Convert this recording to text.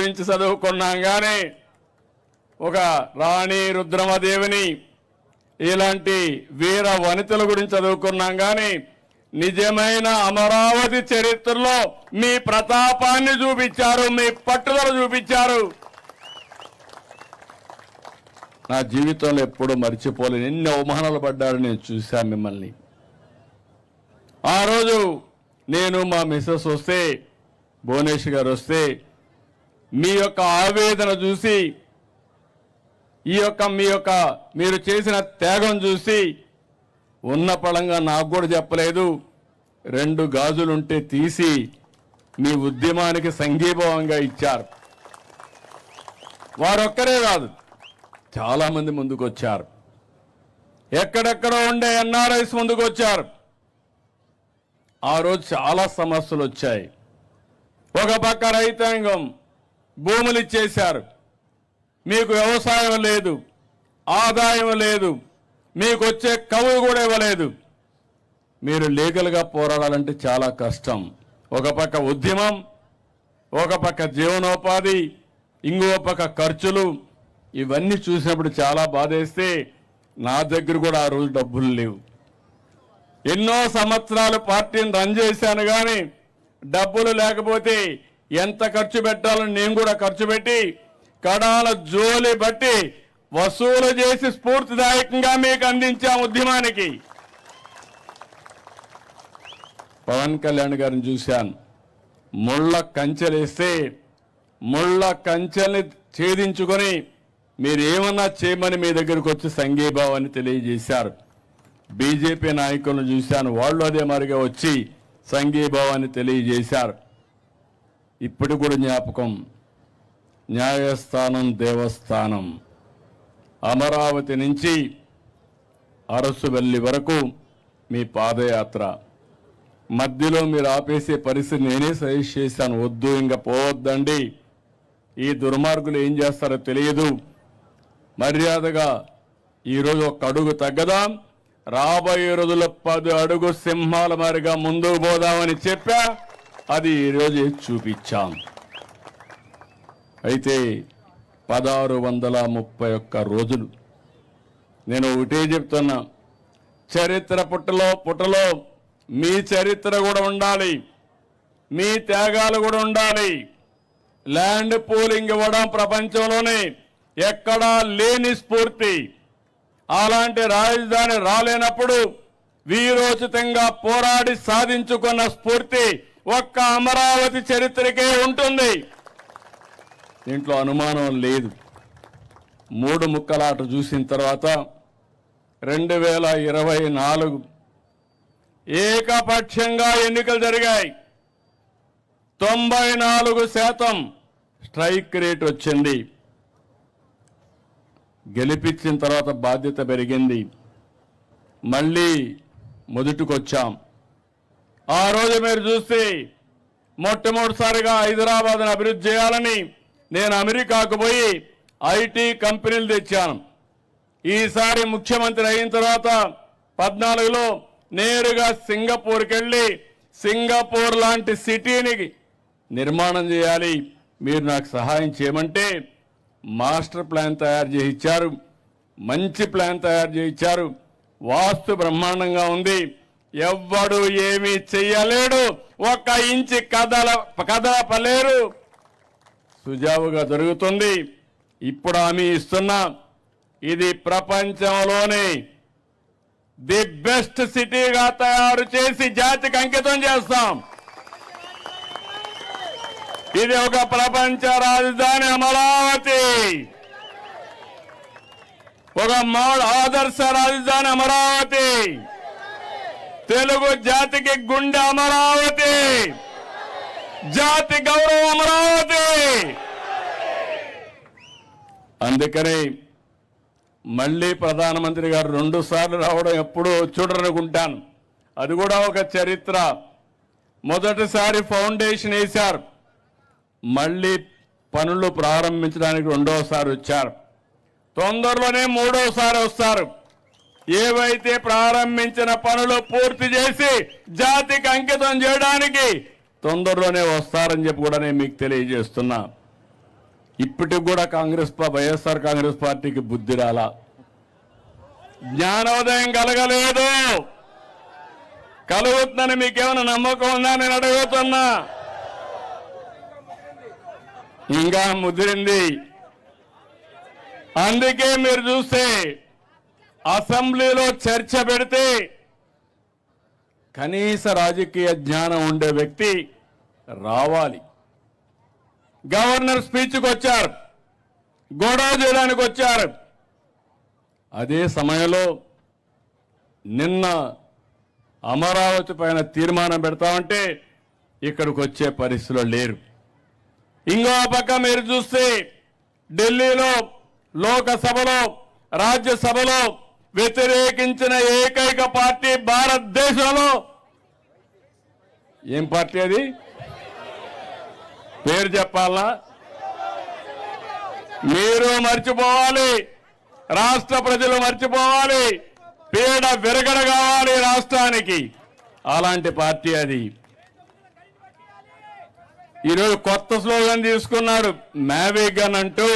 గురించి చదువుకున్నాం కానీ ఒక రాణి రుద్రమదేవిని ఇలాంటి వీర వనితల గురించి చదువుకున్నాం కానీ నిజమైన అమరావతి చరిత్రలో మీ ప్రతాపాన్ని చూపించారు, మీ పట్టుదల చూపించారు. నా జీవితంలో ఎప్పుడూ మర్చిపోలేను. ఎన్ని అవమానాలు పడ్డారు నేను చూశాను మిమ్మల్ని. ఆ రోజు నేను మా మిస్సెస్ వస్తే, భువనేశ్వర్ గారు వస్తే, మీ యొక్క ఆవేదన చూసి, మీరు చేసిన త్యాగం చూసి ఉన్న పళంగా నాకు కూడా చెప్పలేదు, 2 గాజులుంటే తీసి మీ ఉద్యమానికి సంఘీభావంగా ఇచ్చారు. వారొక్కరే కాదు, చాలా మంది ముందుకు వచ్చారు. ఎక్కడెక్కడో ఉండే ఎన్ఆర్ఐస్ ముందుకు వచ్చారు. ఆ రోజు చాలా సమస్యలు వచ్చాయి. ఒక పక్క రైతాంగం భూములు ఇచ్చేశారు, మీకు వ్యవసాయం లేదు, ఆదాయం లేదు, మీకు వచ్చే కవులు కూడా ఇవ్వలేదు. మీరు లీగల్గా పోరాడాలంటే చాలా కష్టం. ఒక పక్క ఉద్యమం, ఒక పక్క జీవనోపాధి, ఇంకో పక్క ఖర్చులు. ఇవన్నీ చూసినప్పుడు చాలా బాధేస్తే నా దగ్గర కూడా ఆ రోజు డబ్బులు లేవు. ఎన్నో సంవత్సరాలు పార్టీని రన్ చేశాను కానీ డబ్బులు లేకపోతే ఎంత ఖర్చు పెట్టాలని నేను కూడా ఖర్చు పెట్టి కడాల జోలి బట్టి వసూలు చేసి స్ఫూర్తిదాయకంగా మీకు అందించాం ఉద్యమానికి. పవన్ కళ్యాణ్ గారిని చూశాను. ముళ్ళ కంచెలేస్తే ముళ్ళ కంచెల్ని ఛేదించుకొని మీరు ఏమన్నా చేయమని మీ దగ్గరకు వచ్చి సంఘీభావాన్ని తెలియజేశారు. బీజేపీ నాయకులను చూశాను, వాళ్ళు అదే మరిగా వచ్చి సంఘీభావాన్ని తెలియజేశారు. ఇప్పుడు కూడా జ్ఞాపకం, న్యాయస్థానం దేవస్థానం, అమరావతి నుంచి అరసువెల్లి వరకు మీ పాదయాత్ర మధ్యలో మీరు ఆపేసే పరిస్థితి నేనే సజెస్ట్ చేశాను. వద్దు, ఇంకా పోవద్దండి, ఈ దుర్మార్గులు ఏం చేస్తారో తెలియదు, మర్యాదగా ఈరోజు 1 అడుగు తగ్గదాం, రాబోయే రోజుల్లో 10 అడుగు సింహాల మారిగా ముందుకు పోదామని చెప్పా. అది ఈరోజు చూపించాం. అయితే 1631 రోజులు నేను ఒకటే చెప్తున్నా, చరిత్ర పుటలో మీ చరిత్ర కూడా ఉండాలి, మీ త్యాగాలు కూడా ఉండాలి. ల్యాండ్ పూలింగ్ ఇవ్వడం ప్రపంచంలోనే ఎక్కడా లేని స్ఫూర్తి. అలాంటి రాజధాని రాలేనప్పుడు వీరోచితంగా పోరాడి సాధించుకున్న స్ఫూర్తి ఒక్క అమరావతి చరిత్రకే ఉంటుంది. దీంట్లో అనుమానం లేదు. 3 ముక్కలాట చూసిన తర్వాత 2024 ఏకపక్షంగా ఎన్నికలు జరిగాయి. 94% స్ట్రైక్ రేట్ వచ్చింది. గెలిపించిన తర్వాత బాధ్యత పెరిగింది. మళ్ళీ మొదటికొచ్చాం. ఆ రోజు మీరు చూస్తే మొట్టమొదటిసారిగా హైదరాబాద్ను అభివృద్ధి చేయాలని నేను అమెరికాకు పోయి ఐటీ కంపెనీలు తెచ్చాను. ఈసారి ముఖ్యమంత్రి అయిన తర్వాత 14లో నేరుగా సింగపూర్కి వెళ్ళి సింగపూర్ లాంటి సిటీని నిర్మాణం చేయాలి, మీరు నాకు సహాయం చేయమంటే మాస్టర్ ప్లాన్ తయారు చేసి ఇచ్చారు. మంచి ప్లాన్ తయారు చేసి ఇచ్చారు. వాస్తు బ్రహ్మాండంగా ఉంది. ఎవ్వడు ఏమీ చెయ్యలేడు, 1 ఇంచి కదలపలేరు. సుజావుగా జరుగుతుంది. ఇప్పుడు హామీ ఇస్తున్నా, ఇది ప్రపంచంలోనే ది బెస్ట్ సిటీగా తయారు చేసి జాతికి అంకితం చేస్తాం. ఇది ఒక ప్రపంచ రాజధాని అమరావతి, ఒక ఆదర్శ రాజధాని అమరావతి, తెలుగు జాతికి గుండె అమరావతి, జాతి గౌరవం అమరావతి. అందుకని మళ్ళీ ప్రధానమంత్రి గారు 2 సార్లు రావడం ఎప్పుడూ చూడరనుకుంటాను. అది కూడా ఒక చరిత్ర. మొదటిసారి ఫౌండేషన్ వేశారు, మళ్ళీ పనులు ప్రారంభించడానికి 2వసారి వచ్చారు. తొందరలోనే 3వసారి వస్తారు. ఏవైతే ప్రారంభించిన పనులు పూర్తి చేసి జాతికి అంకితం చేయడానికి తొందరలోనే వస్తారని చెప్పి కూడా నేను మీకు తెలియజేస్తున్నా. ఇప్పటికి కూడా వైఎస్ఆర్ కాంగ్రెస్ పార్టీకి బుద్ధి రాలా, జ్ఞానోదయం కలగలేదు. కలుగుతుందని మీకేమైనా నమ్మకం ఉందా నేను అడుగుతున్నా? ఇంకా ముదిరింది. అందుకే మీరు చూస్తే అసెంబ్లీలో చర్చ పెడితే కనీస రాజకీయ జ్ఞానం ఉండే వ్యక్తి రావాలి. గవర్నర్ స్పీచ్కి వచ్చారు, గొడవ చేయడానికి వచ్చారు. అదే సమయంలో నిన్న అమరావతి పైన తీర్మానం పెడతామంటే ఇక్కడికి వచ్చే పరిస్థితిలో లేరు. ఇంకో పక్క మీరు చూస్తే ఢిల్లీలో లోకసభలో రాజ్యసభలో వ్యతిరేకించిన ఏకైక పార్టీ భారతదేశంలో ఏం పార్టీ అది? పేరు చెప్పాలా? మీరు మర్చిపోవాలి, రాష్ట్ర ప్రజలు మర్చిపోవాలి, పీడ విరగడ కావాలి రాష్ట్రానికి. అలాంటి పార్టీ అది. ఈరోజు కొత్త స్లోగన్ తీసుకున్నాడు, మ్యావిగన్ అంటూ.